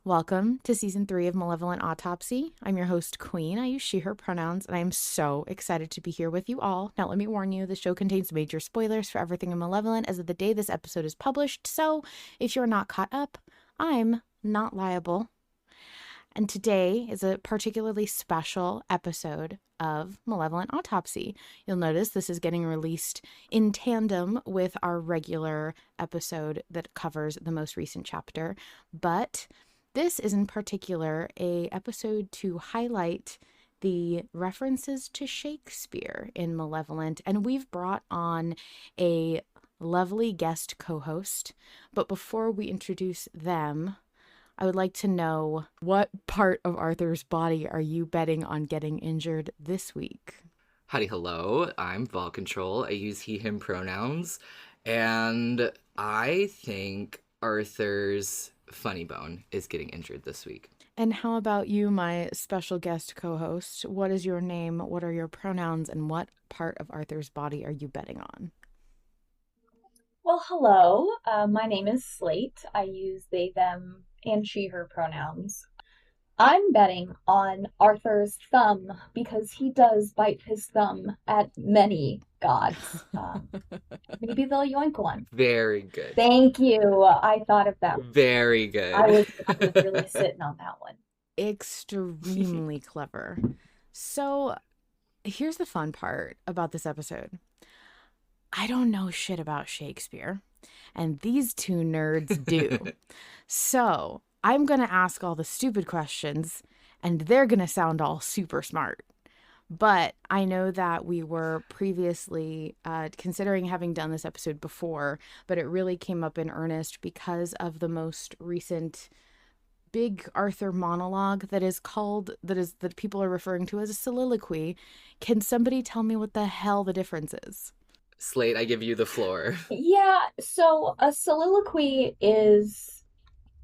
Welcome to Season 3 of Malevolent Autopsy. I'm your host, Queen. I use she, her pronouns, and I am so excited to be here with you all. Now, let me warn you, the show contains major spoilers for everything in Malevolent as of the day this episode is published, so if you're not caught up, I'm not liable. And today is a particularly special episode of Malevolent Autopsy. You'll notice this is getting released in tandem with our regular episode that covers the most recent chapter, but this is in particular a episode to highlight the references to Shakespeare in Malevolent, and we've brought on a lovely guest co-host. But before we introduce them, I would like to know, what part of Arthur's body are you betting on getting injured this week? Howdy, hello. I'm Vol Control. I use he, him pronouns, and I think Arthur's funny bone is getting injured this week. And how about you, my special guest co-host? What is your name? What are your pronouns? And what part of Arthur's body are you betting on? Well, hello. My name is Slate. I use they, them, and she, her pronouns. I'm betting on Arthur's thumb because he does bite his thumb at many gods. Maybe they'll yoink one. Very good. Thank you. I thought of that. Very good. I was really sitting on that one. Extremely clever. So here's the fun part about this episode. I don't know shit about Shakespeare, and these two nerds do. So I'm going to ask all the stupid questions, and they're going to sound all super smart. But I know that we were previously considering having done this episode before, but it really came up in earnest because of the most recent big Arthur monologue that people are referring to as a soliloquy. Can somebody tell me what the hell the difference is? Slate, I give you the floor. Yeah, so a soliloquy is,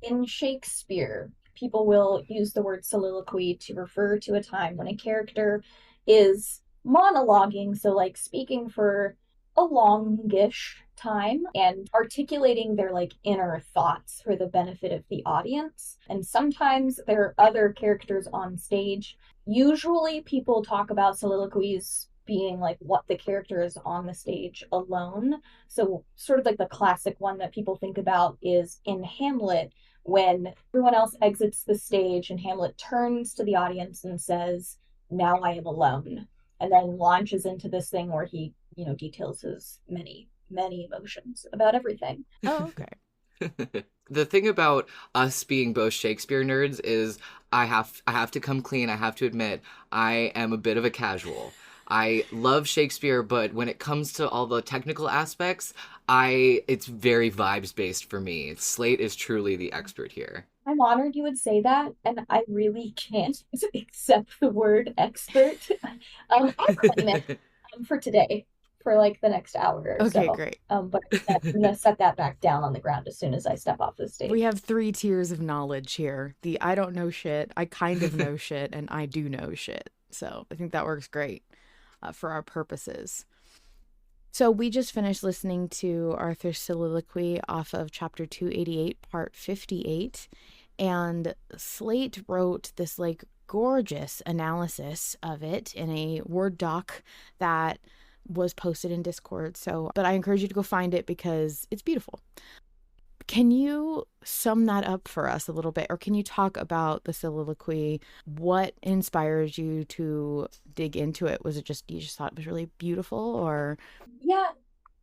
in Shakespeare, people will use the word soliloquy to refer to a time when a character is monologuing, so like speaking for a longish time and articulating their like inner thoughts for the benefit of the audience. And sometimes there are other characters on stage. Usually people talk about soliloquies being like what the character is on the stage alone. So sort of like the classic one that people think about is in Hamlet, when everyone else exits the stage and Hamlet turns to the audience and says, "Now I am alone," and then launches into this thing where he, details his many, many emotions about everything. Oh, okay. The thing about us being both Shakespeare nerds is I have to come clean. I have to admit I am a bit of a casual. I love Shakespeare, but when it comes to all the technical aspects, it's very vibes-based for me. Slate is truly the expert here. I'm honored you would say that, and I really can't accept the word expert. I'll claim it for today, for like the next hour or so. Okay, great. But I'm going to set that back down on the ground as soon as I step off the stage. We have 3 tiers of knowledge here. The I don't know shit, I kind of know shit, and I do know shit. So I think that works great for our purposes. So we just finished listening to Arthur's soliloquy off of chapter 288, part 58. And Slate wrote this like gorgeous analysis of it in a Word doc that was posted in Discord. But I encourage you to go find it because it's beautiful. Can you sum that up for us a little bit? Or can you talk about the soliloquy? What inspired you to dig into it? Was it just, you just thought it was really beautiful, or? Yeah,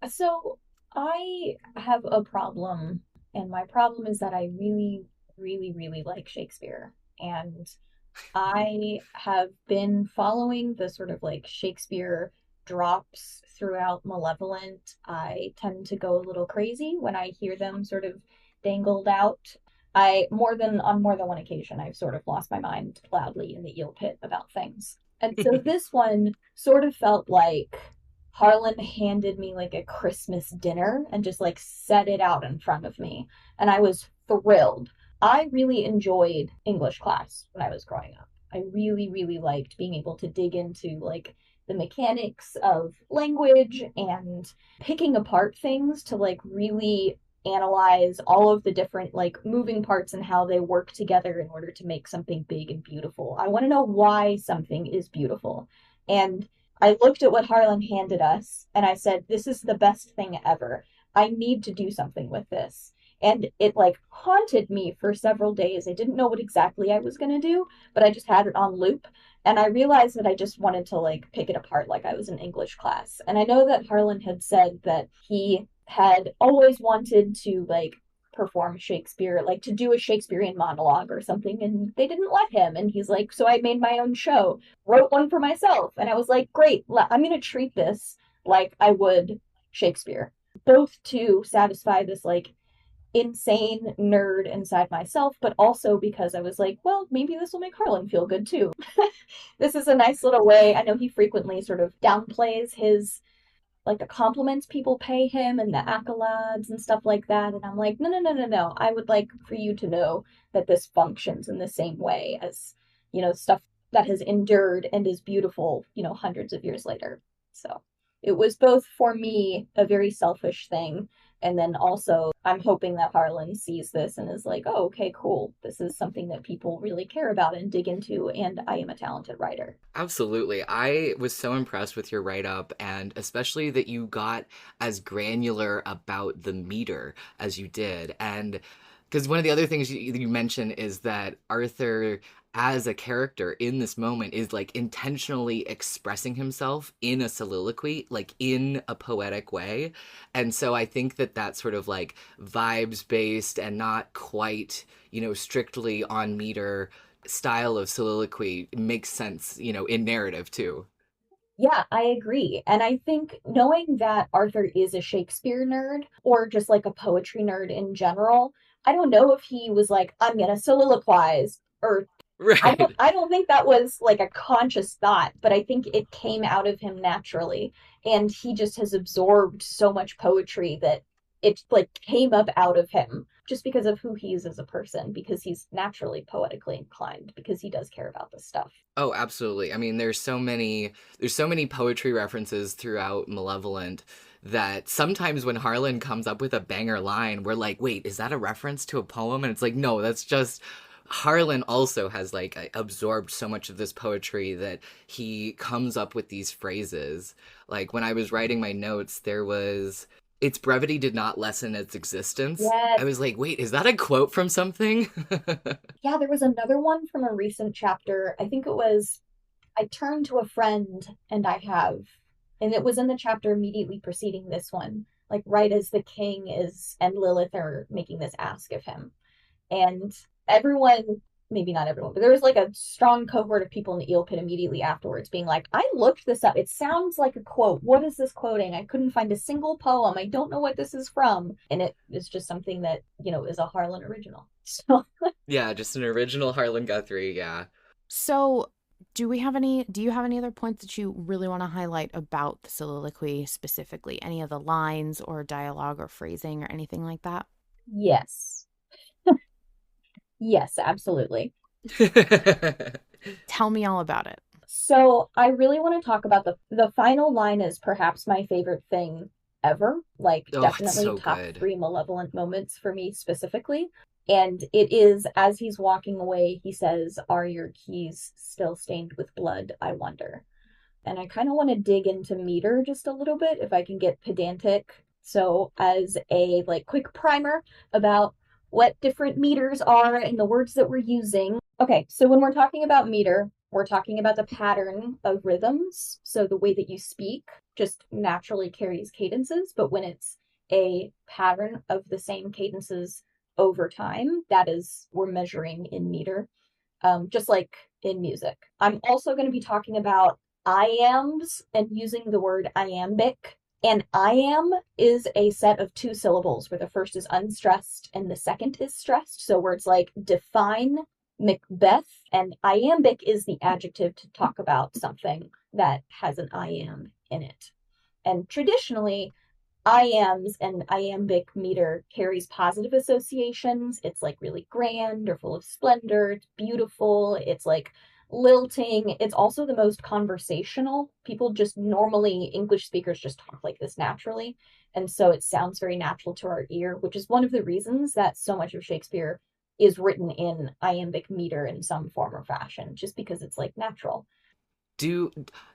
so I have a problem, and my problem is that I really, really, really like Shakespeare. And I have been following the sort of like Shakespeare drops throughout Malevolent. I tend to go a little crazy when I hear them sort of dangled out. On more than one occasion, I've sort of lost my mind loudly in the eel pit about things. And so this one sort of felt like Harlan handed me like a Christmas dinner and just like set it out in front of me. And I was thrilled. I really enjoyed English class when I was growing up. I really, really liked being able to dig into like the mechanics of language and picking apart things to like really analyze all of the different like moving parts and how they work together in order to make something big and beautiful. I want to know why something is beautiful. And I looked at what Harlan handed us and I said, this is the best thing ever. I need to do something with this. And it like haunted me for several days. I didn't know what exactly I was going to do, but I just had it on loop. And I realized that I just wanted to like pick it apart like I was in English class. And I know that Harlan had said that he had always wanted to like perform Shakespeare, like to do a Shakespearean monologue or something, and they didn't let him. And he's like, so I made my own show, wrote one for myself. And I was like, great, I'm going to treat this like I would Shakespeare, both to satisfy this like insane nerd inside myself, but also because I was like, well, maybe this will make Harlan feel good too. This is a nice little way. I know he frequently sort of downplays his like the compliments people pay him and the accolades and stuff like that. And I'm like, no, no, no, no, no. I would like for you to know that this functions in the same way as, stuff that has endured and is beautiful, hundreds of years later. So it was both for me a very selfish thing. And then also, I'm hoping that Harlan sees this and is like, oh, okay, cool. This is something that people really care about and dig into. And I am a talented writer. Absolutely. I was so impressed with your write up, and especially that you got as granular about the meter as you did. And because one of the other things you mentioned is that Arthur, as a character in this moment, is like intentionally expressing himself in a soliloquy, like in a poetic way. And so I think that that sort of like vibes based and not quite, strictly on meter style of soliloquy makes sense, in narrative too. Yeah, I agree. And I think knowing that Arthur is a Shakespeare nerd or just like a poetry nerd in general, I don't know if he was like, I'm gonna soliloquize or I Right. don't I don't think that was like a conscious thought, but I think it came out of him naturally. And he just has absorbed so much poetry that it like came up out of him just because of who he is as a person, because he's naturally poetically inclined, because he does care about this stuff. Oh, absolutely. I mean, there's so many poetry references throughout Malevolent that sometimes when Harlan comes up with a banger line, we're like, wait, is that a reference to a poem? And it's like, no, that's just Harlan also has like absorbed so much of this poetry that he comes up with these phrases. Like when I was writing my notes, there was its brevity did not lessen its existence. Yes. I was like, wait, is that a quote from something? Yeah, there was another one from a recent chapter. I think it was I turned to a friend and I have, and it was in the chapter immediately preceding this one, like right as the king is and Lilith are making this ask of him. And everyone, maybe not everyone, but there was like a strong cohort of people in the eel pit immediately afterwards being like, I looked this up. It sounds like a quote. What is this quoting? I couldn't find a single poem. I don't know what this is from. And it is just something that, is a Harlan original. So Yeah, just an original Harlan Guthrie, yeah. So, do you have any other points that you really want to highlight about the soliloquy specifically? Any of the lines or dialogue or phrasing or anything like that? yes. Yes, absolutely. Tell me all about it. So I really want to talk about the final line is perhaps my favorite thing ever. Like Oh, it's definitely so top good. 3 Malevolent moments for me specifically. And it is as he's walking away, he says, "Are your keys still stained with blood, I wonder?" And I kind of want to dig into meter just a little bit if I can get pedantic. So as a like quick primer about what different meters are and the words that we're using. Okay, so when we're talking about meter, we're talking about the pattern of rhythms. So the way that you speak just naturally carries cadences, but when it's a pattern of the same cadences over time, that is, we're measuring in meter, just like in music. I'm also going to be talking about iambs and using the word iambic. And iamb is a set of 2 syllables where the first is unstressed and the second is stressed. So words like define Macbeth, and iambic is the adjective to talk about something that has an iamb in it. And traditionally, iambs and iambic meter carries positive associations. It's like really grand or full of splendor. It's beautiful. It's like lilting. It's also the most conversational. People just normally, English speakers just talk like this naturally. And so it sounds very natural to our ear, which is one of the reasons that so much of Shakespeare is written in iambic meter in some form or fashion, just because it's like natural. Do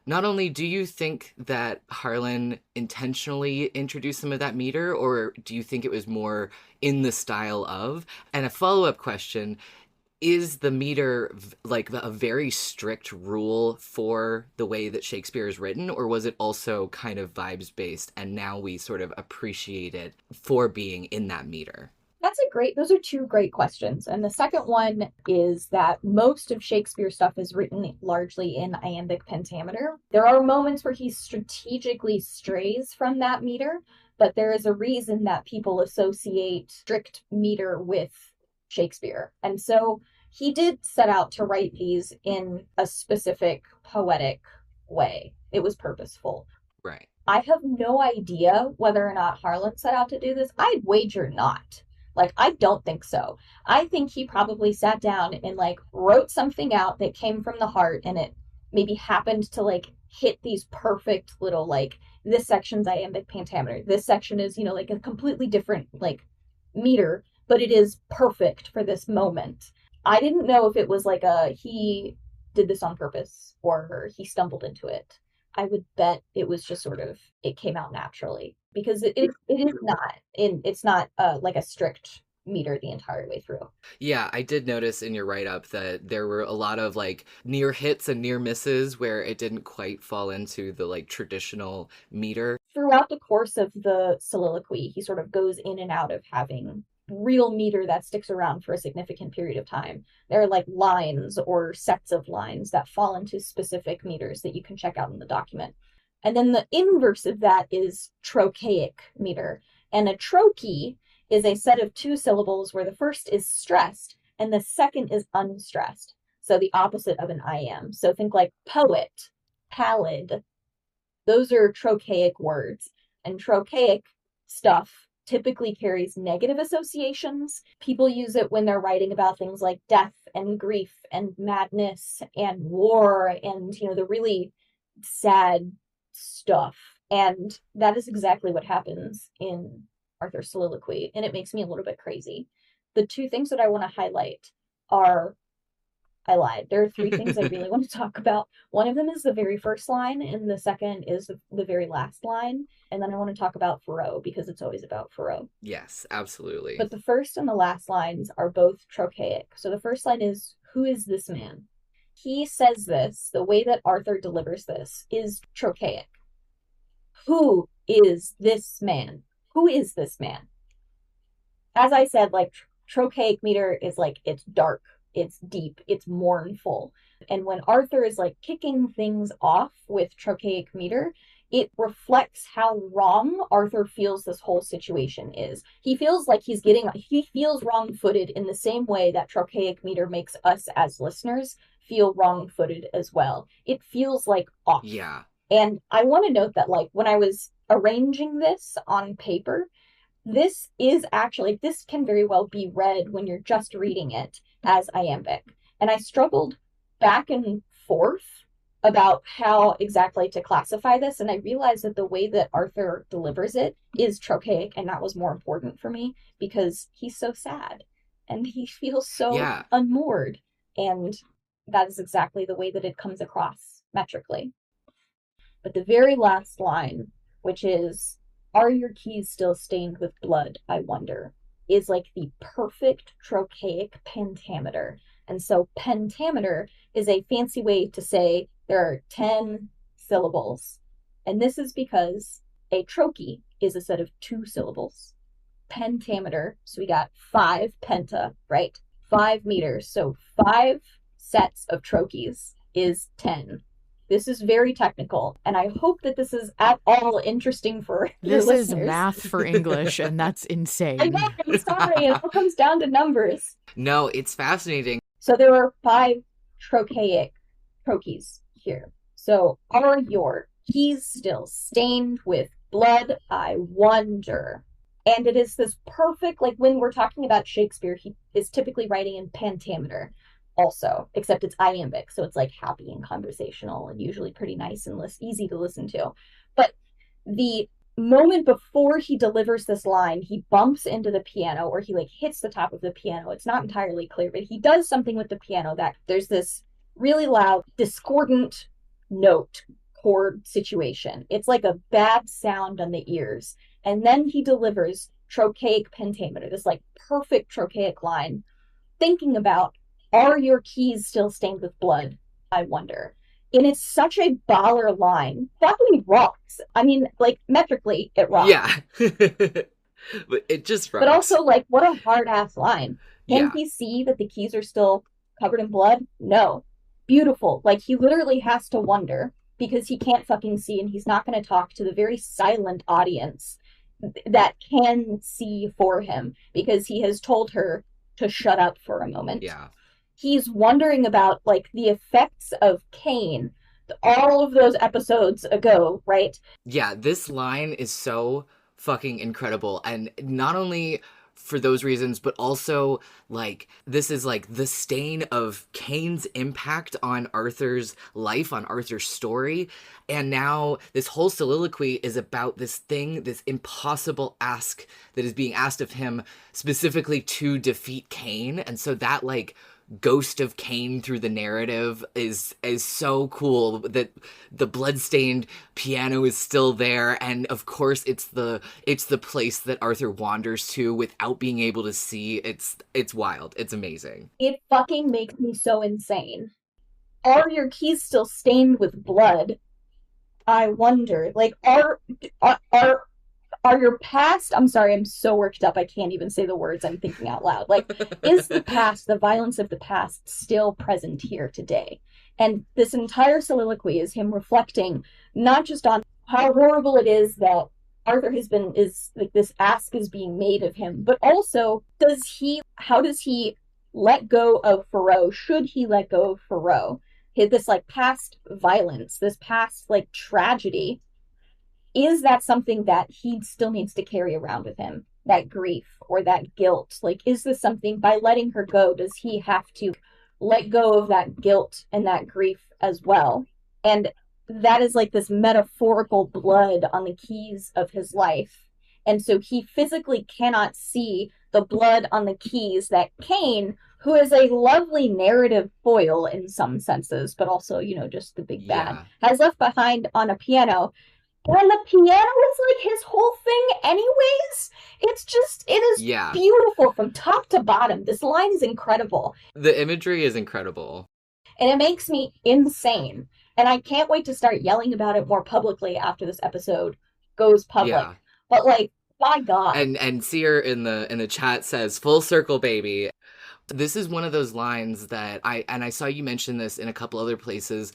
not only do you think that Harlan intentionally introduced some of that meter, or do you think it was more in the style of? And a follow-up question, is the meter like a very strict rule for the way that Shakespeare is written, or was it also kind of vibes based and now we sort of appreciate it for being in that meter? Those are two great questions. And the second one is that most of Shakespeare's stuff is written largely in iambic pentameter. There are moments where he strategically strays from that meter, but there is a reason that people associate strict meter with Shakespeare. And so he did set out to write these in a specific poetic way. It was purposeful. Right. I have no idea whether or not Harlan set out to do this. I'd wager not. Like, I don't think so. I think he probably sat down and, like, wrote something out that came from the heart, and it maybe happened to, like, hit these perfect little, like, this section's iambic pentameter. This section is, like, a completely different, like, meter, but it is perfect for this moment. I didn't know if it was, like, he did this on purpose or he stumbled into it. I would bet it was just sort of, it came out naturally, because it is not it's not like a strict meter the entire way through. Yeah, I did notice in your write-up that there were a lot of like near hits and near misses where it didn't quite fall into the like traditional meter. Throughout the course of the soliloquy, he sort of goes in and out of having real meter that sticks around for a significant period of time. There are like lines or sets of lines that fall into specific meters that you can check out in the document. And then the inverse of that is trochaic meter. And a trochee is a set of two syllables where the first is stressed and the second is unstressed. So the opposite of an iamb. So think like poet, pallid. Those are trochaic words. And trochaic stuff typically carries negative associations. People use it when they're writing about things like death and grief and madness and war and, the really sad stuff. And that is exactly what happens in Arthur's soliloquy. And it makes me a little bit crazy. The two things that I want to highlight are, I lied. There are three things I really want to talk about. One of them is the very first line, and the second is the very last line. And then I want to talk about Thoreau, because it's always about Thoreau. Yes, absolutely. But the first and the last lines are both trochaic. So the first line is, "Who is this man?" He says this, the way that Arthur delivers this is trochaic. Who is this man? Who is this man? As I said, like, trochaic meter is like, it's dark, it's deep, it's mournful. And when Arthur is like kicking things off with trochaic meter, it reflects how wrong Arthur feels this whole situation is. He feels like he feels wrong-footed in the same way that trochaic meter makes us as listeners feel wrong-footed as well. It feels like off. Yeah. And I want to note that, like, when I was arranging this on paper, this can very well be read when you're just reading it as iambic. And I struggled back and forth about how exactly to classify this. And I realized that the way that Arthur delivers it is trochaic. And that was more important for me because he's so sad and he feels so unmoored. And that is exactly the way that it comes across metrically. But the very last line, which is, "Are your keys still stained with blood, I wonder," is like the perfect trochaic pentameter. And so pentameter is a fancy way to say there are 10 syllables. And this is because a trochee is a set of 2 syllables. Pentameter, so we got 5 penta, right? 5 meters. So 5 sets of trochees is 10. This is very technical, and I hope that this is at all interesting for your listeners. This is math for English, and that's insane. I know, I'm sorry, it all comes down to numbers. No, it's fascinating. So there are 5 trochees here. So, are your keys still stained with blood, I wonder? And it is this perfect, like when we're talking about Shakespeare, he is typically writing in pentameter. also, except it's iambic, so it's like happy and conversational and usually pretty nice and easy to listen to. But the moment before he delivers this line, he bumps into the piano, or he like hits the top of the piano. It's not entirely clear, but he does something with the piano that there's this really loud, discordant note chord situation. It's like a bad sound on the ears. And then he delivers trochaic pentameter, this like perfect trochaic line, thinking about, are your keys still stained with blood? I wonder. And it's such a baller line. That really rocks. I mean, like, metrically, it rocks. Yeah. But it just rocks. But also, like, what a hard ass line. Can Yeah. he see that the keys are still covered in blood? No. Beautiful. Like, he literally has to wonder because he can't fucking see, and he's not going to talk to the very silent audience that can see for him because he has told her to shut up for a moment. Yeah. He's wondering about like the effects of Cain all of those episodes ago, right? Yeah, this line is so fucking incredible. And not only for those reasons, but also like this is like the stain of Cain's impact on Arthur's life, on Arthur's story. And now this whole soliloquy is about this thing, this impossible ask that is being asked of him specifically to defeat Cain. And so that like ghost of Cain through the narrative is so cool, that the bloodstained piano is still there, and of course it's the place that Arthur wanders to without being able to see. It's wild. It's amazing. It fucking makes me so insane. Are your keys still stained with blood? I wonder. Like, are your past, I'm sorry, I'm so worked up I can't even say the words I'm thinking out loud. Like, is the past, the violence of the past, still present here today? And this entire soliloquy is him reflecting not just on how horrible it is that Arthur is like this ask is being made of him, but also how does he let go of Thoreau? Should he let go of Thoreau? This like past violence, this past like tragedy, is that something that he still needs to carry around with him? That grief or that guilt? Like, is this something, by letting her go, does he have to let go of that guilt and that grief as well? And that is like this metaphorical blood on the keys of his life. And so he physically cannot see the blood on the keys that Cain, who is a lovely narrative foil in some senses, but also, you know, just the big bad, has left behind on a piano. When the piano is like his whole thing anyways, it is beautiful from top to bottom. This line is incredible. The imagery is incredible. And it makes me insane. And I can't wait to start yelling about it more publicly after this episode goes public. Yeah. But like, my God. And Seer in the chat says, full circle, baby. This is one of those lines that I saw you mention this in a couple other places.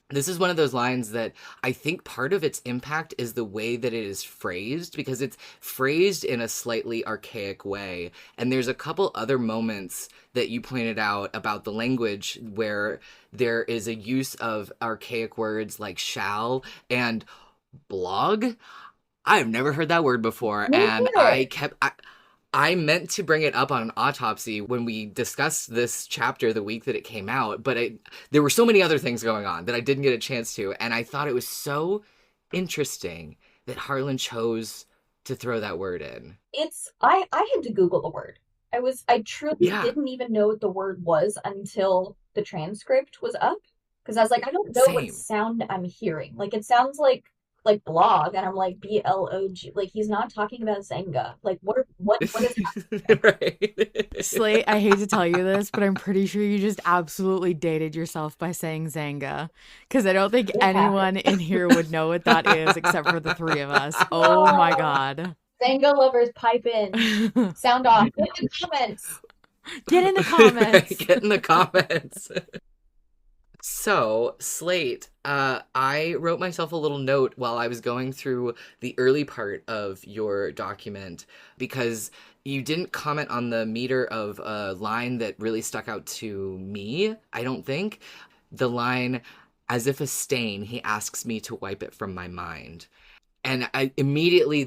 This is one of those lines that I think part of its impact is the way that it is phrased, because it's phrased in a slightly archaic way. And there's a couple other moments that you pointed out about the language where there is a use of archaic words like shall and blog. I've never heard that word before. And I meant to bring it up on an autopsy when we discussed this chapter the week that it came out, but there were so many other things going on that I didn't get a chance to, and I thought it was so interesting that Harlan chose to throw that word in. I had to Google the word. I truly didn't even know what the word was until the transcript was up, because I was like, I don't know what sound I'm hearing. Like, it sounds like blog, and I'm like, blog, like he's not talking about Zanga. Like, what is happening? Right. Slate, I hate to tell you this, but I'm pretty sure you just absolutely dated yourself by saying Zanga, because I don't think anyone in here would know what that is except for the three of us. Oh my God. Zanga lovers, pipe in. Sound off. Get in the comments. Get in the comments. Get in the comments. So, Slate, I wrote myself a little note while I was going through the early part of your document, because you didn't comment on the meter of a line that really stuck out to me, I don't think. The line, as if a stain, he asks me to wipe it from my mind. And I immediately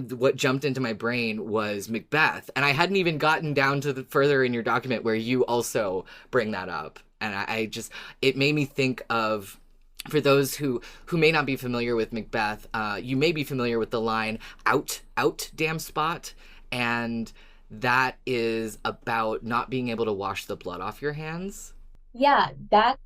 what jumped into my brain was Macbeth, and I hadn't even gotten down to the further in your document where you also bring that up, and I just it made me think of. For those who may not be familiar with Macbeth, you may be familiar with the line "out, out, damn spot," and that is about not being able to wash the blood off your hands. Yeah, that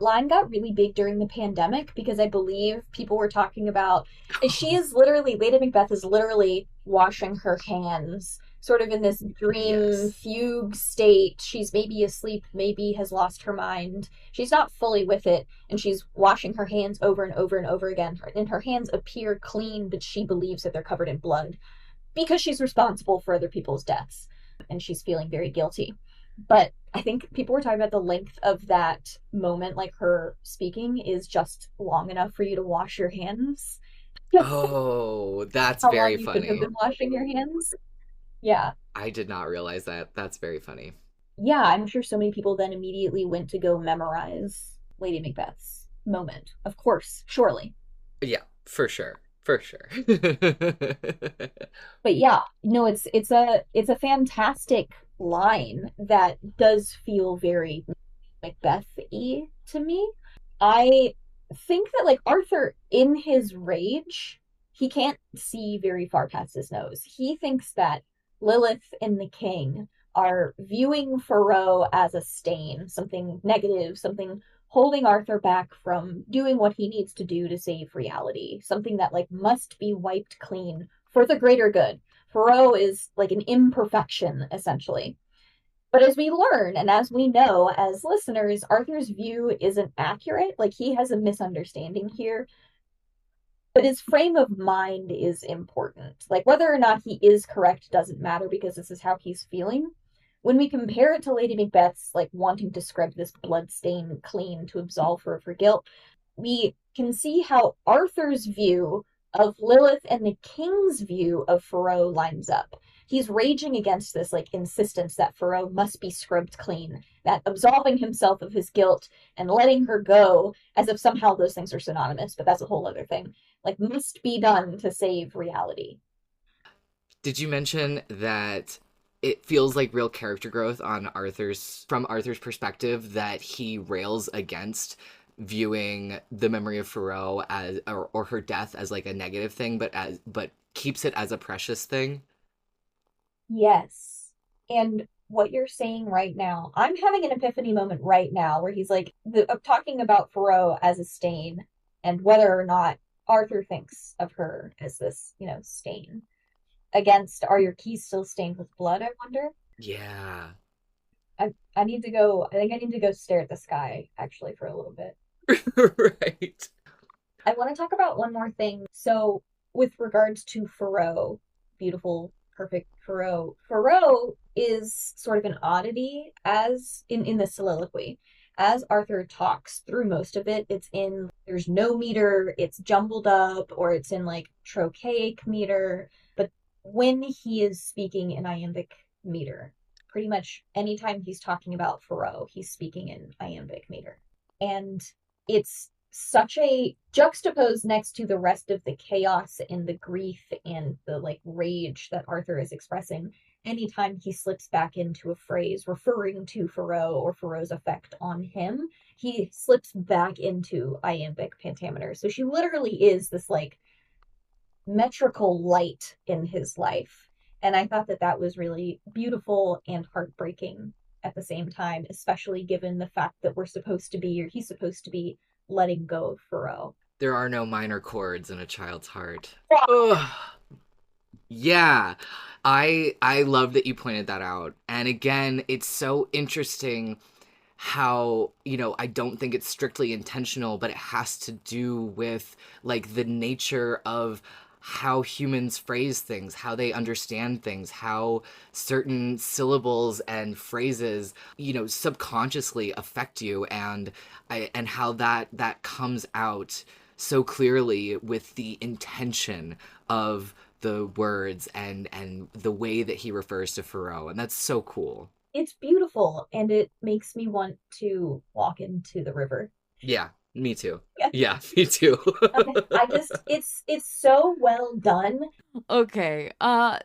line got really big during the pandemic because I believe people were talking about she is literally Lady Macbeth is literally washing her hands sort of in this dream Yes. fugue state. She's maybe asleep, maybe has lost her mind. She's not fully with it, and she's washing her hands over and over and over again, and her hands appear clean, but she believes that they're covered in blood because she's responsible for other people's deaths and she's feeling very guilty. But I think people were talking about the length of that moment, like her speaking is just long enough for you to wash your hands. Oh, that's How long very you could have funny. been washing your hands. Yeah. I did not realize that. That's very funny. Yeah, I'm sure so many people then immediately went to go memorize Lady Macbeth's moment. Of course, surely. Yeah, for sure. For sure. But yeah, no, it's a fantastic line that does feel very Macbeth-y to me. I think that like Arthur in his rage, he can't see very far past his nose. He thinks that Lilith and the king are viewing Thoreau as a stain, something negative, something holding Arthur back from doing what he needs to do to save reality, something that like must be wiped clean for the greater good. Thoreau is like an imperfection essentially. But as we learn and as we know as listeners, Arthur's view isn't accurate. Like he has a misunderstanding here. But his frame of mind is important. Like whether or not he is correct doesn't matter because this is how he's feeling. When we compare it to Lady Macbeth's like wanting to scrub this blood stain clean to absolve her of her guilt, we can see how Arthur's view of Lilith and the king's view of Thoreau lines up. He's raging against this like insistence that Thoreau must be scrubbed clean, that absolving himself of his guilt and letting her go as if somehow those things are synonymous, but that's a whole other thing. Like must be done to save reality. Did you mention that it feels like real character growth on Arthur's perspective that he rails against viewing the memory of Thoreau as or her death as like a negative thing, but keeps it as a precious thing? Yes. And what you're saying right now, I'm having an epiphany moment right now where he's like talking about Thoreau as a stain and whether or not Arthur thinks of her as this, stain. Against are your keys still stained with blood, I wonder? Yeah. I need to go I think I need to go stare at the sky actually for a little bit. Right. I want to talk about one more thing. So, with regards to Thoreau, beautiful, perfect Thoreau, Thoreau is sort of an oddity as in the soliloquy. As Arthur talks through most of it, there's no meter, it's jumbled up, or it's in like trochaic meter. But when he is speaking in iambic meter, pretty much anytime he's talking about Thoreau, he's speaking in iambic meter. And it's such a juxtaposed next to the rest of the chaos and the grief and the like rage that Arthur is expressing. Anytime he slips back into a phrase referring to Thoreau or Thoreau's effect on him, he slips back into iambic pentameter. So she literally is this like metrical light in his life. And I thought that that was really beautiful and heartbreaking at the same time, especially given the fact that he's supposed to be letting go of Thoreau. There are no minor chords in a child's heart. Ugh. Yeah. I love that you pointed that out. And again, it's so interesting how, I don't think it's strictly intentional, but it has to do with like the nature of how humans phrase things, how they understand things, how certain syllables and phrases, subconsciously affect you, and how that comes out so clearly with the intention of the words and the way that he refers to Thoreau, and that's so cool. It's beautiful and it makes me want to walk into the river. Yeah, Me too. Yeah, me too. I just it's so well done. Okay.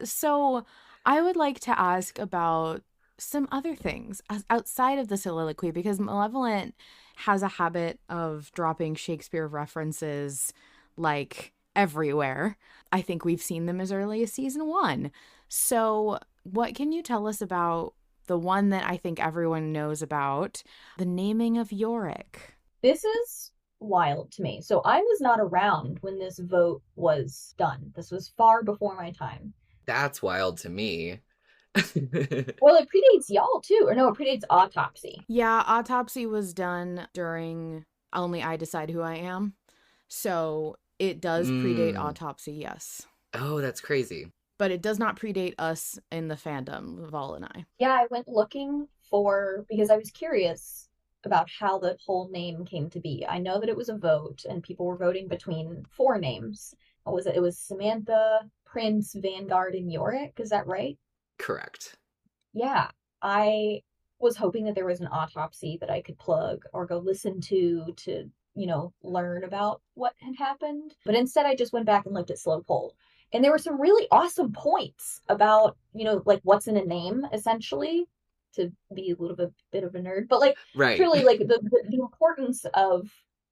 So I would like to ask about some other things outside of the soliloquy because Malevolent has a habit of dropping Shakespeare references like everywhere. I think we've seen them as early as season 1. So, what can you tell us about the one that I think everyone knows about, the naming of Yorick? This is wild to me. So I was not around when this vote was done. This was far before my time. That's wild to me. Well, it predates y'all too, or no, it predates Autopsy. Yeah, Autopsy was done during Only I Decide Who I Am. So it does predate Mm. Autopsy, yes. Oh, that's crazy. But it does not predate us in the fandom, Vol and I. Yeah, I went looking for because I was curious about how the whole name came to be. I know that it was a vote and people were voting between 4 names. What was it? It was Samantha, Prince, Vanguard, and Yorick. Is that right? Correct. Yeah. I was hoping that there was an autopsy that I could plug or go listen to, learn about what had happened. But instead I just went back and looked at Slow Poll. And there were some really awesome points about, like what's in a name, essentially, to be a little bit of a nerd. But like Right. truly like the importance of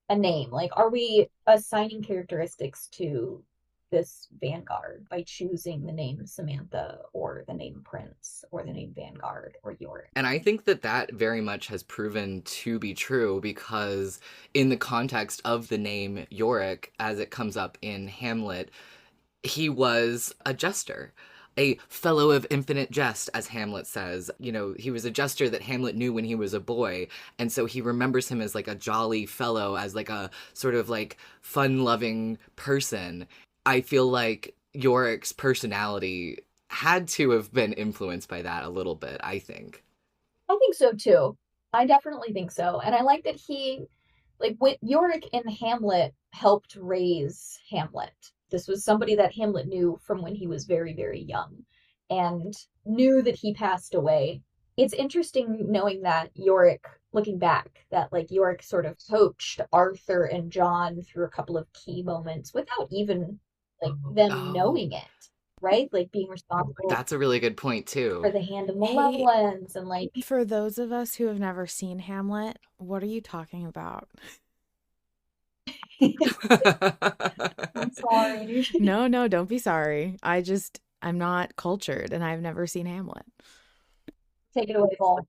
a name. Like, are we assigning characteristics to this Vanguard by choosing the name Samantha or the name Prince or the name Vanguard or Yorick? And I think that that very much has proven to be true because in the context of the name Yorick, as it comes up in Hamlet, he was a jester. A fellow of infinite jest, as Hamlet says. You know, he was a jester that Hamlet knew when he was a boy. And so he remembers him as like a jolly fellow, as like a sort of like fun-loving person. I feel like Yorick's personality had to have been influenced by that a little bit, I think. I think so too. I definitely think so. And I like that he, like, when Yorick in Hamlet helped raise Hamlet. This was somebody that Hamlet knew from when he was very, very young and knew that he passed away. It's interesting knowing that Yorick, looking back, that like Yorick sort of coached Arthur and John through a couple of key moments without even like them Oh, knowing it, right? Like being responsible that's a really good point, for too. the Hand of Hey, Malevolence and like for those of us who have never seen Hamlet, what are you talking about? I'm sorry. No, don't be sorry. I'm not cultured and I've never seen Hamlet. Take it away, Paul.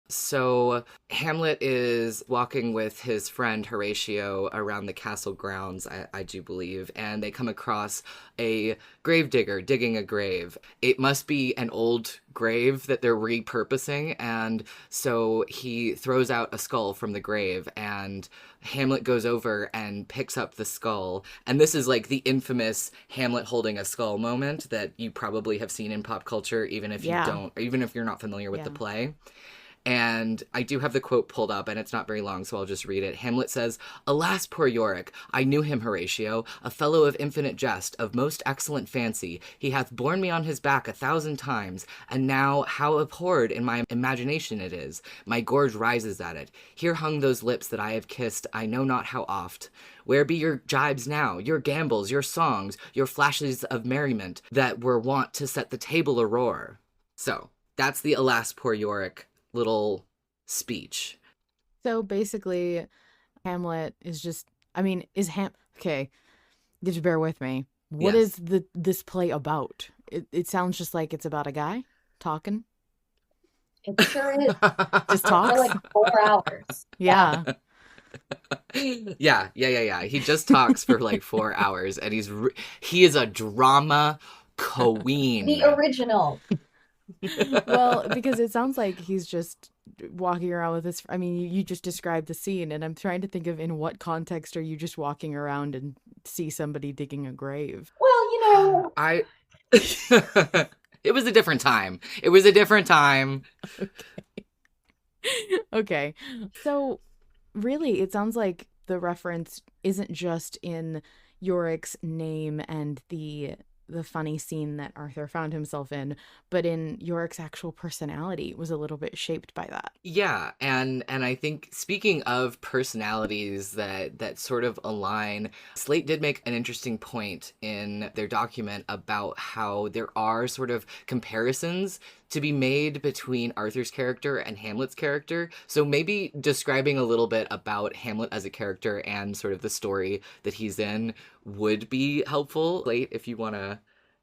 So Hamlet is walking with his friend Horatio around the castle grounds, I do believe, and they come across a gravedigger digging a grave. It must be an old grave that they're repurposing, and so he throws out a skull from the grave, and Hamlet goes over and picks up the skull. And this is like the infamous Hamlet holding a skull moment that you probably have seen in pop culture, even if you Yeah. don't, even if you're not familiar with the Yeah. play. And I do have the quote pulled up, and it's not very long, so I'll just read it. Hamlet says, "Alas, poor Yorick! I knew him, Horatio, a fellow of infinite jest, of most excellent fancy. He hath borne me on his back 1,000 times, and now how abhorred in my imagination it is! My gorge rises at it. Here hung those lips that I have kissed I know not how oft. Where be your jibes now, your gambols, your songs, your flashes of merriment, that were wont to set the table a-roar?" So, that's the Alas, poor Yorick little speech. So basically, Hamlet is just, I mean, okay, just bear with me. What is Yes. this play about? It sounds just like it's about a guy talking. It sure is. Just For talks. like 4 hours. Yeah. Yeah. He just talks for like 4 hours, and he is a drama queen. The original. Well, because it sounds like he's just walking around with this. I mean, you just described the scene, and I'm trying to think of in what context are you just walking around and see somebody digging a grave? Well, I. It was a different time. It was a different time. Okay. So, really, it sounds like the reference isn't just in Yorick's name and the the funny scene that Arthur found himself in, but in Yorick's actual personality was a little bit shaped by that. Yeah, and I think speaking of personalities that sort of align, Slate did make an interesting point in their document about how there are sort of comparisons to be made between Arthur's character and Hamlet's character. So maybe describing a little bit about Hamlet as a character and sort of the story that he's in would be helpful. Slate, if you want to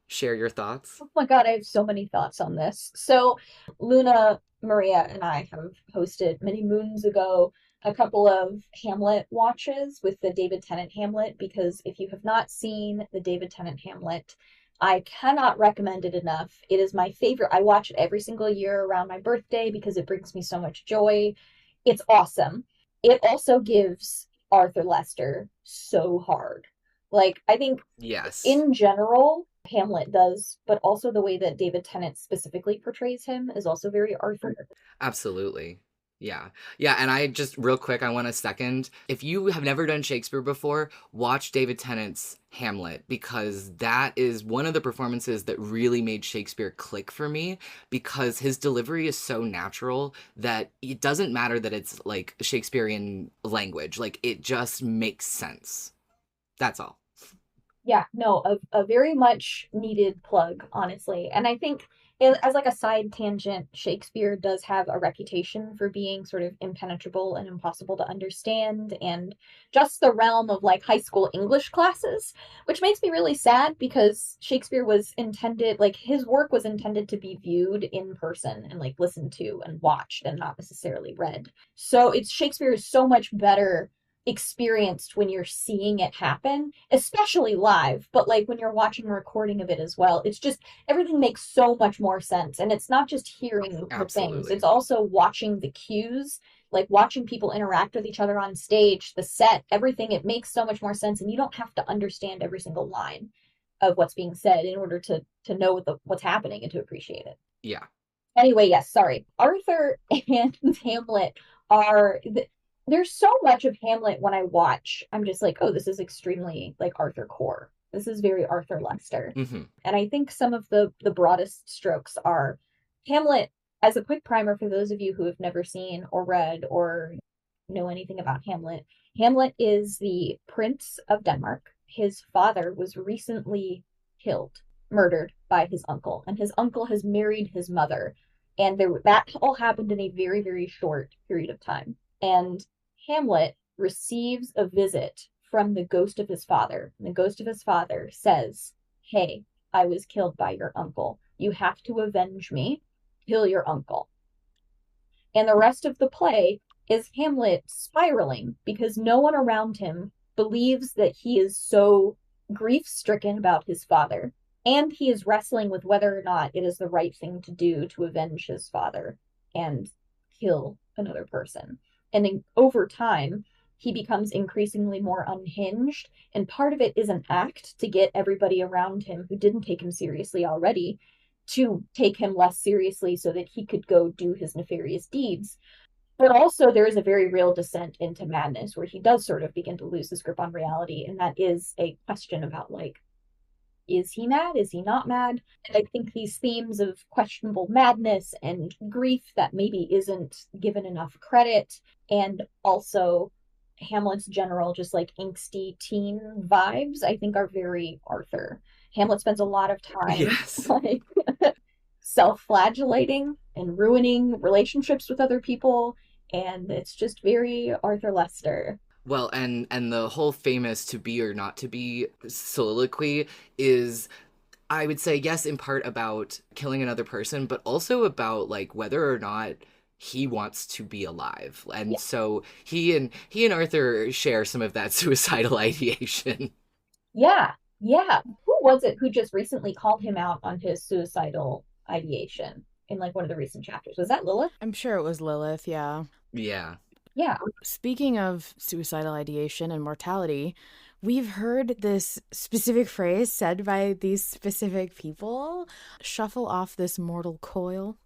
share your thoughts. Oh my God, I have so many thoughts on this. So, Luna, Maria, and I have hosted many moons ago a couple of Hamlet watches with the David Tennant Hamlet, because if you have not seen the David Tennant Hamlet, I cannot recommend it enough. It is my favorite. I watch it every single year around my birthday because it brings me so much joy. It's awesome. It also gives Arthur Lester so hard. Like, I think Yes. in general, Hamlet does, but also the way that David Tennant specifically portrays him is also very Arthur. Absolutely. Yeah. Yeah. And I just, real quick, I want to second. If you have never done Shakespeare before, watch David Tennant's Hamlet, because that is one of the performances that really made Shakespeare click for me, because his delivery is so natural that it doesn't matter that it's like Shakespearean language. Like, it just makes sense. That's all. Yeah, no, a very much needed plug, honestly. And I think as like a side tangent, Shakespeare does have a reputation for being sort of impenetrable and impossible to understand, and just the realm of like high school English classes, which makes me really sad because Shakespeare was intended, like his work was intended to be viewed in person and like listened to and watched and not necessarily read. So it's Shakespeare is so much better experienced when you're seeing it happen, especially live, but like when you're watching a recording of it as well, it's just everything makes so much more sense. And it's not just hearing the things, Absolutely. it's also watching the cues, like watching people interact with each other on stage, the set, everything. It makes so much more sense, and you don't have to understand every single line of what's being said in order to know what's happening and to appreciate it. Yeah. Anyway, yes, sorry. Arthur and Hamlet are there's so much of Hamlet when I watch. I'm just like, oh, this is extremely like Arthur core. This is very Arthur Lester. Mm-hmm. And I think some of the broadest strokes are Hamlet. As a quick primer for those of you who have never seen or read or know anything about Hamlet, Hamlet is the Prince of Denmark. His father was recently murdered by his uncle, and his uncle has married his mother. And that all happened in a very, very short period of time. And Hamlet receives a visit from the ghost of his father. And the ghost of his father says, "Hey, I was killed by your uncle. You have to avenge me. Kill your uncle." And the rest of the play is Hamlet spiraling because no one around him believes that he is so grief-stricken about his father. And he is wrestling with whether or not it is the right thing to do to avenge his father and kill another person. And then over time, he becomes increasingly more unhinged. And part of it is an act to get everybody around him who didn't take him seriously already to take him less seriously so that he could go do his nefarious deeds. But also there is a very real descent into madness where he does sort of begin to lose his grip on reality. And that is a question about like, is he mad? Is he not mad? And I think these themes of questionable madness and grief that maybe isn't given enough credit, and also Hamlet's general just like angsty teen vibes, I think are very Arthur. Hamlet spends a lot of time Yes. like self-flagellating and ruining relationships with other people, and it's just very Arthur Lester. Well, and the whole famous to be or not to be soliloquy is, I would say, yes, in part about killing another person, but also about like whether or not he wants to be alive. And Yeah. so he and Arthur share some of that suicidal ideation. Yeah. Who was it who just recently called him out on his suicidal ideation in like one of the recent chapters? Was that Lilith? I'm sure it was Lilith, yeah. Yeah. Yeah. Speaking of suicidal ideation and mortality, we've heard this specific phrase said by these specific people, shuffle off this mortal coil.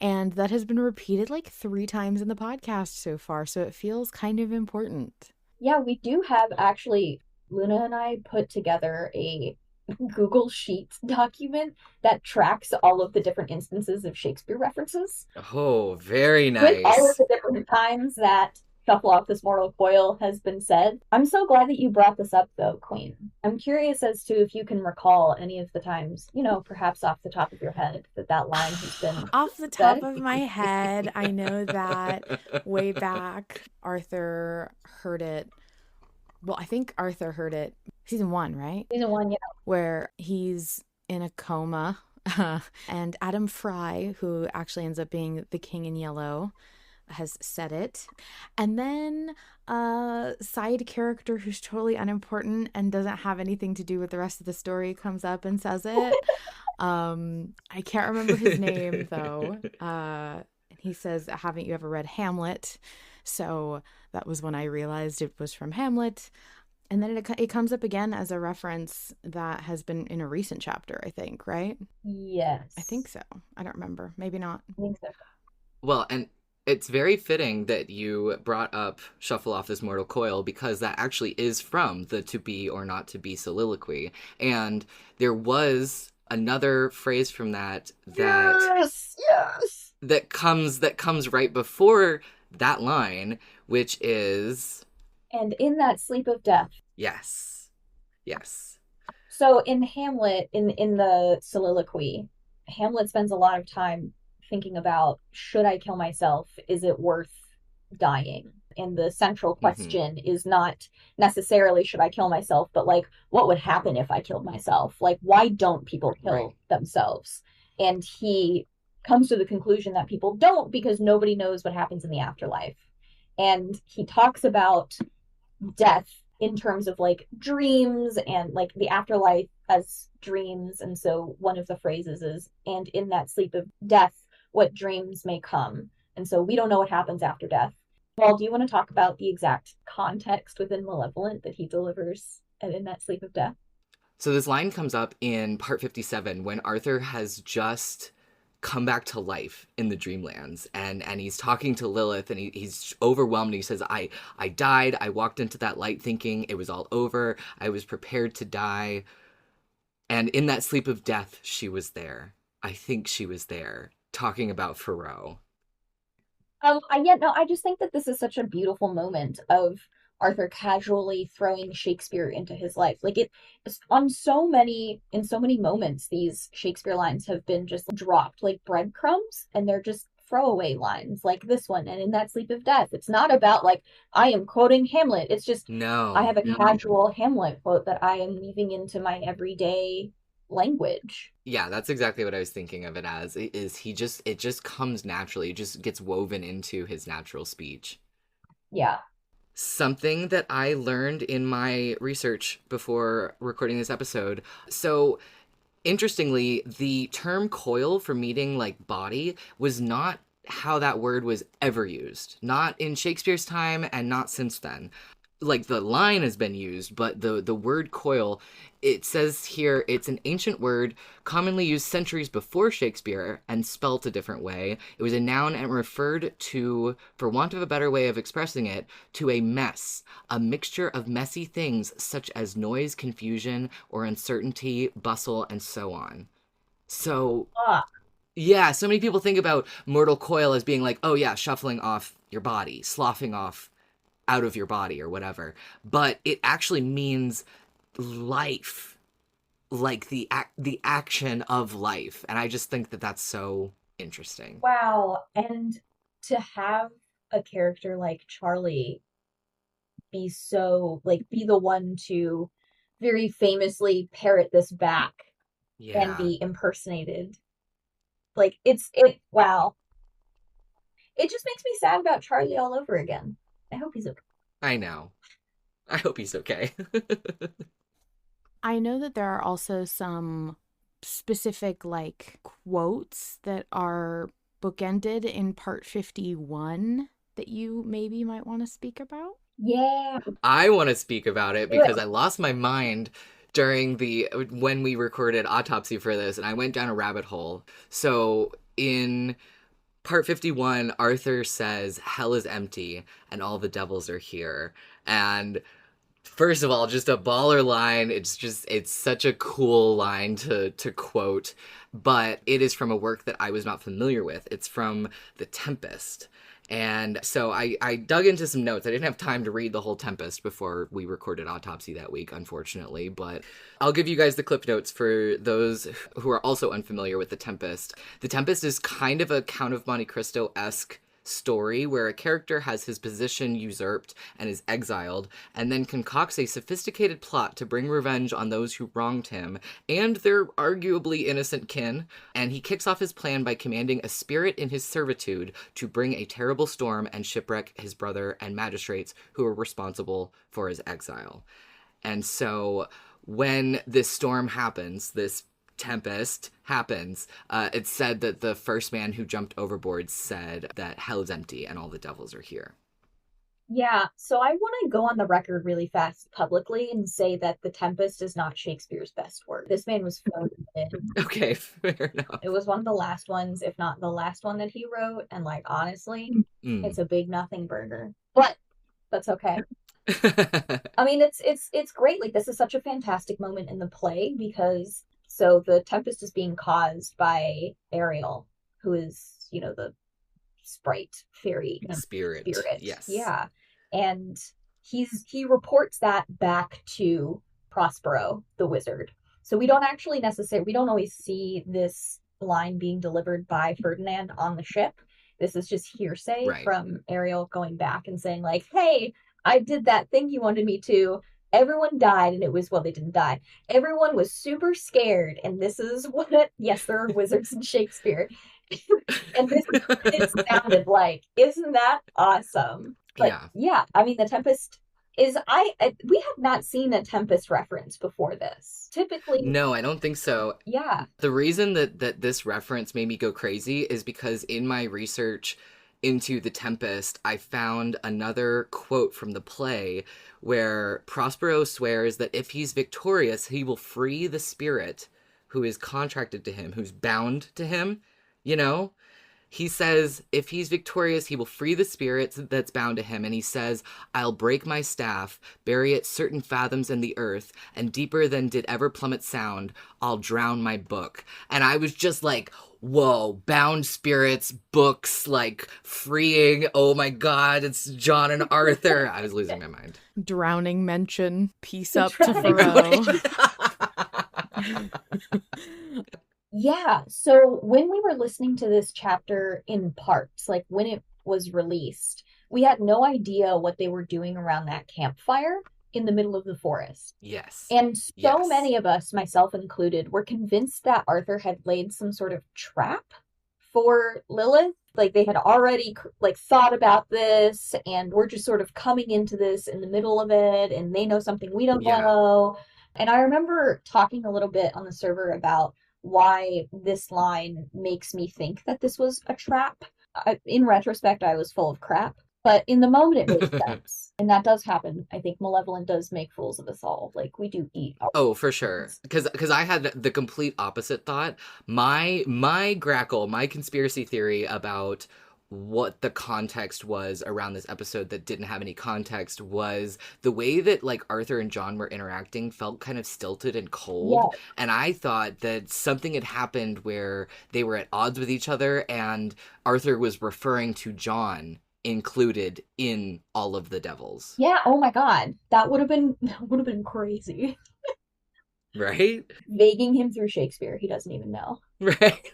And that has been repeated like 3 times in the podcast so far, so it feels kind of important. Yeah, we do have actually, Luna and I put together a Google Sheets document that tracks all of the different instances of Shakespeare references Oh, very with all of nice. the different times that shuffle off this mortal coil has been said. I'm so glad that you brought this up, though, Queen. I'm curious as to if you can recall any of the times, perhaps off the top of your head, that line has been Off the top said. of my head, I know that way back, Arthur heard it. Well, I think Arthur heard it season 1, right? Season 1, yeah. Where he's in a coma. And Adam Fry, who actually ends up being the king in yellow, has said it. And then a side character who's totally unimportant and doesn't have anything to do with the rest of the story comes up and says it. I can't remember his name though. He says, "Haven't you ever read Hamlet?" So that was when I realized it was from Hamlet. And then it comes up again as a reference that has been in a recent chapter, I think, right? Yes. I think so. I don't remember. Maybe not. I think so. Well, and it's very fitting that you brought up Shuffle Off This Mortal Coil, because that actually is from the To Be or Not to Be soliloquy. And there was another phrase from that that comes right before that line, which is, and in that sleep of death. Yes. So in Hamlet, in the soliloquy, Hamlet spends a lot of time thinking about, should I kill myself? Is it worth dying? And the central question is not necessarily should I kill myself, but like, what would happen if I killed myself? Like, why don't people kill themselves? And he comes to the conclusion that people don't, because nobody knows what happens in the afterlife. And he talks about death in terms of like dreams and like the afterlife as dreams. And so one of the phrases is, and in that sleep of death, what dreams may come. And so we don't know what happens after death. Paul, do you want to talk about the exact context within Malevolent that he delivers in that sleep of death? So this line comes up in part 57 when Arthur has just come back to life in the Dreamlands, and he's talking to Lilith, and he's overwhelmed. He says, I died. I walked into that light thinking it was all over. I was prepared to die. And in that sleep of death, she was there. I think she was there, talking about Thoreau. I just think that this is such a beautiful moment of Arthur casually throwing Shakespeare into his life. Like in so many moments, these Shakespeare lines have been just dropped like breadcrumbs, and they're just throwaway lines like this one. And in that sleep of death, it's not about like, I am quoting Hamlet. It's just, I have a casual Hamlet quote that I am weaving into my everyday language. Yeah, that's exactly what I was thinking of it as. It just comes naturally. It just gets woven into his natural speech. Yeah. Something that I learned in my research before recording this episode. So, interestingly, the term coil for meaning like body was not how that word was ever used. Not in Shakespeare's time and not since then. Like, the line has been used, but the word coil, it says here, it's an ancient word commonly used centuries before Shakespeare and spelt a different way. It was a noun and referred to, for want of a better way of expressing it, to a mess, a mixture of messy things such as noise, confusion, or uncertainty, bustle, and so on. So, yeah, so many people think about mortal coil as being like, oh yeah, shuffling off your body, sloughing off out of your body or whatever, but it actually means life, like the action of life. And I just think that that's so interesting. Wow. And to have a character like Charlie be the one to very famously parrot this back and be impersonated, like wow, it just makes me sad about Charlie all over again. I hope he's okay. I know. I hope he's okay. I know that there are also some specific like quotes that are bookended in part 51 that you maybe might want to speak about. Yeah. I want to speak about it because I lost my mind during when we recorded Autopsy for this, and I went down a rabbit hole. So in part 51, Arthur says, hell is empty and all the devils are here. And First of all, just a baller line. It's such a cool line to quote, but it is from a work that I was not familiar with. It's from The Tempest. And so I dug into some notes. I didn't have time to read the whole Tempest before we recorded Autopsy that week, unfortunately, but I'll give you guys the clip notes for those who are also unfamiliar with The Tempest. The Tempest is kind of a Count of Monte Cristo-esque story where a character has his position usurped and is exiled, and then concocts a sophisticated plot to bring revenge on those who wronged him and their arguably innocent kin, and he kicks off his plan by commanding a spirit in his servitude to bring a terrible storm and shipwreck his brother and magistrates who are responsible for his exile. And so when this storm happens, this tempest happens, it's said that the first man who jumped overboard said that hell is empty and all the devils are here. Yeah, so I want to go on the record really fast publicly and say that The Tempest is not Shakespeare's best work. This man was phoned in. Okay, fair enough. It was one of the last ones, if not the last one that he wrote, and like honestly, it's a big nothing burger. But that's okay. I mean, it's great. Like, this is such a fantastic moment in the play because so the tempest is being caused by Ariel, who is, you know, the sprite fairy spirit. Yes. Yeah. And he reports that back to Prospero, the wizard. So we don't always see this line being delivered by Ferdinand on the ship. This is just hearsay from Ariel going back and saying like, hey, I did that thing you wanted me to. Everyone died, and it was, well, they didn't die. Everyone was super scared, and this is what, yes, there are wizards in Shakespeare. And this is what it sounded like. Isn't that awesome? But yeah, I mean, The Tempest is, we have not seen a Tempest reference before this. Typically. No, I don't think so. Yeah. The reason that this reference made me go crazy is because in my research into The Tempest, I found another quote from the play where Prospero swears that if he's victorious, he will free the spirit who is contracted to him, who's bound to him, you know? He says if he's victorious, he will free the spirit that's bound to him. And he says, I'll break my staff, bury it certain fathoms in the earth, and deeper than did ever plummet sound, I'll drown my book. And I was just like, whoa, bound spirits, books, like freeing. Oh my God, it's John and Arthur. I was losing my mind. Drowning mention. Peace up to Thoreau. Yeah, so when we were listening to this chapter in parts, like when it was released, we had no idea what they were doing around that campfire in the middle of the forest. Yes. And so many of us, myself included, were convinced that Arthur had laid some sort of trap for Lilith. Like they had already like thought about this, and we're just sort of coming into this in the middle of it, and they know something we don't know. And I remember talking a little bit on the server about why this line makes me think that this was a trap. In retrospect, I was full of crap, but in the moment it made sense. And that does happen. I think Malevolent does make fools of us all. Like, we do eat. Oh, for sure. Because I had the complete opposite thought. My grackle, my conspiracy theory about what the context was around this episode that didn't have any context was the way that like Arthur and John were interacting felt kind of stilted and cold. And I thought that something had happened where they were at odds with each other and Arthur was referring to John included in all of the devils. Yeah, oh my God. That would have been crazy. Right? Vaguing him through Shakespeare. He doesn't even know. Right.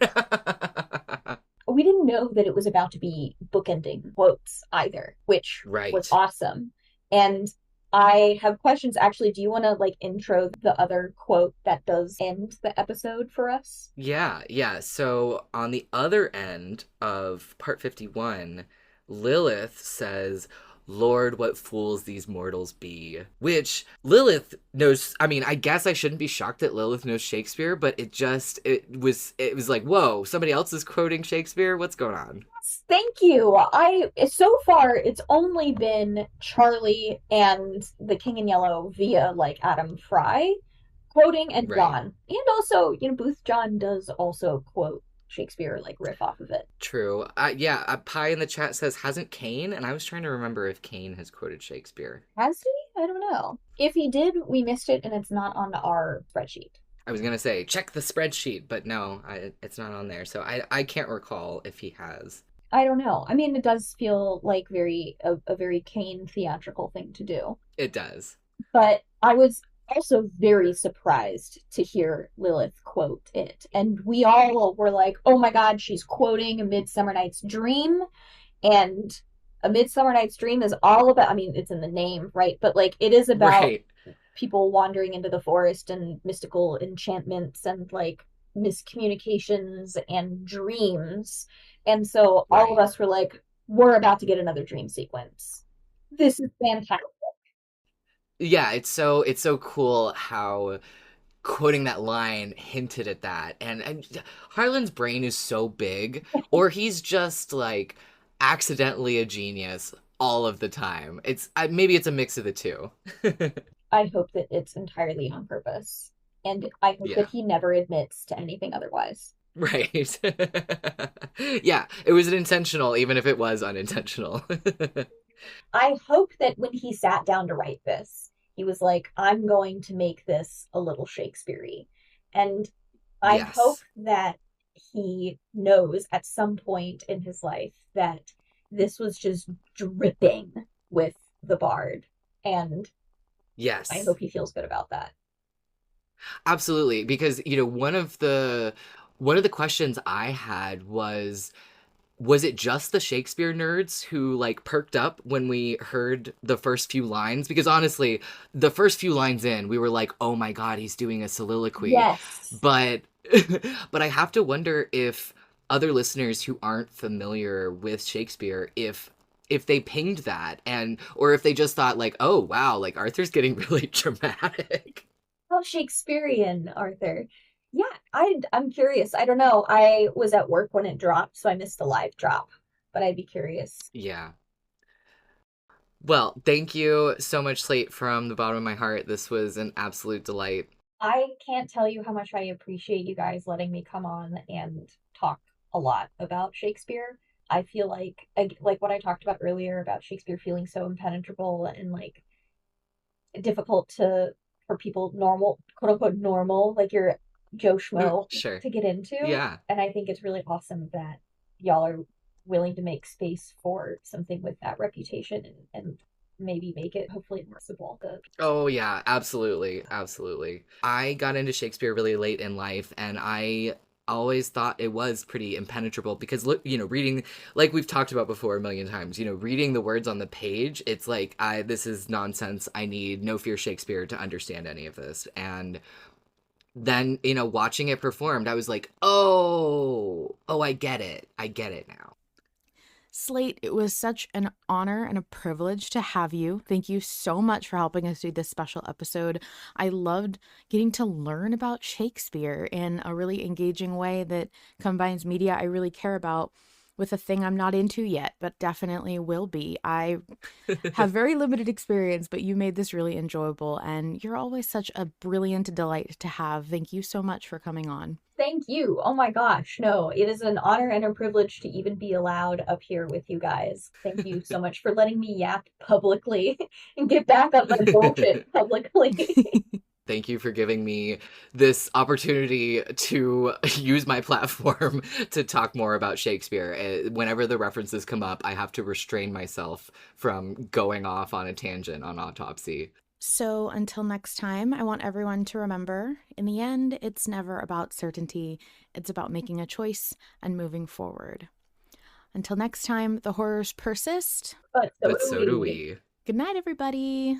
We didn't know that it was about to be bookending quotes either, which was awesome. And I have questions. Actually, do you want to like intro the other quote that does end the episode for us? Yeah. So on the other end of part 51, Lilith says, Lord, what fools these mortals be. Which Lilith knows. I mean, I guess I shouldn't be shocked that Lilith knows Shakespeare, but it was like, whoa, somebody else is quoting Shakespeare? What's going on? Thank you. So far it's only been Charlie and the King in Yellow via like Adam Fry quoting and John. And also, you know, Booth John does also quote Shakespeare like riff off of it. True. Yeah, Pie in the chat says, hasn't Kane? And I was trying to remember if Kane has quoted Shakespeare. Has he? I don't know. If he did, we missed it and it's not on our spreadsheet. I was going to say, check the spreadsheet, but no, it's not on there. So I can't recall if he has. I don't know. I mean, it does feel like a very Kane theatrical thing to do. It does. But I was also very surprised to hear Lilith quote it. And we all were like, oh my God, she's quoting A Midsummer Night's Dream. And A Midsummer Night's Dream is all about, I mean, it's in the name, right? But like, it is about people wandering into the forest and mystical enchantments and like miscommunications and dreams. And so all of us were like, we're about to get another dream sequence. This is fantastic. Yeah, it's so cool how quoting that line hinted at that. And Harlan's brain is so big, or he's just like accidentally a genius all of the time. Maybe it's a mix of the two. I hope that it's entirely on purpose. And I hope that he never admits to anything otherwise. Right. Yeah, it was intentional, even if it was unintentional. I hope that when he sat down to write this, he was like, I'm going to make this a little Shakespeare-y. And I hope that he knows at some point in his life that this was just dripping with the bard. And I hope he feels good about that. Absolutely. Because, one of the questions I had was it just the Shakespeare nerds who like perked up when we heard the first few lines? Because honestly, the first few lines in, we were like, oh my God, he's doing a soliloquy. Yes. But I have to wonder if other listeners who aren't familiar with Shakespeare, if they pinged that or if they just thought like, oh wow, like Arthur's getting really dramatic. How Shakespearean, Arthur. Yeah, I'm curious. I don't know. I was at work when it dropped, so I missed the live drop, but I'd be curious. Yeah. Well, thank you so much, Slate, from the bottom of my heart. This was an absolute delight. I can't tell you how much I appreciate you guys letting me come on and talk a lot about Shakespeare. I feel like what I talked about earlier about Shakespeare feeling so impenetrable and like difficult for people normal, quote unquote normal, like your Joe Schmo to get into. Yeah. And I think it's really awesome that y'all are willing to make space for something with that reputation and maybe make it hopefully accessible. Oh yeah, absolutely. I got into Shakespeare really late in life, and I always thought it was pretty impenetrable because reading, like we've talked about before a million times, reading the words on the page, it's like, this is nonsense. I need No Fear Shakespeare to understand any of this. And then, watching it performed, I was like, oh, I get it now. Slate, it was such an honor and a privilege to have you. Thank you so much for helping us do this special episode. I loved getting to learn about Shakespeare in a really engaging way that combines media I really care about with a thing I'm not into yet, but definitely will be. I have very limited experience, but you made this really enjoyable, and you're always such a brilliant delight to have. Thank you so much for coming on. Thank you. Oh my gosh. No, it is an honor and a privilege to even be allowed up here with you guys. Thank you so much for letting me yap publicly and get back on my bullshit publicly. Thank you for giving me this opportunity to use my platform to talk more about Shakespeare. Whenever the references come up, I have to restrain myself from going off on a tangent on Autopsy. So until next time, I want everyone to remember, in the end, it's never about certainty. It's about making a choice and moving forward. Until next time, the horrors persist. But so do we. Good night, everybody.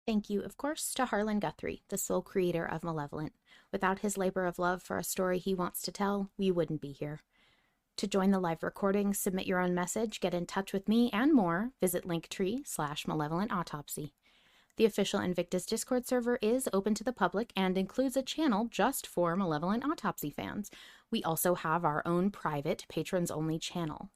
Thank you, of course, to Harlan Guthrie, the sole creator of Malevolent. Without his labor of love for a story he wants to tell, we wouldn't be here. To join the live recording, submit your own message, get in touch with me, and more, visit linktree/Malevolent Autopsy. The official Invictus Discord server is open to the public and includes a channel just for Malevolent Autopsy fans. We also have our own private, patrons-only channel.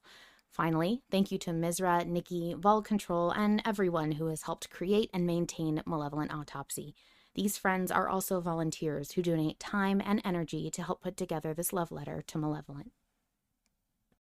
Finally, thank you to Mizra, Nikki, Vol Control, and everyone who has helped create and maintain Malevolent Autopsy. These friends are also volunteers who donate time and energy to help put together this love letter to Malevolent.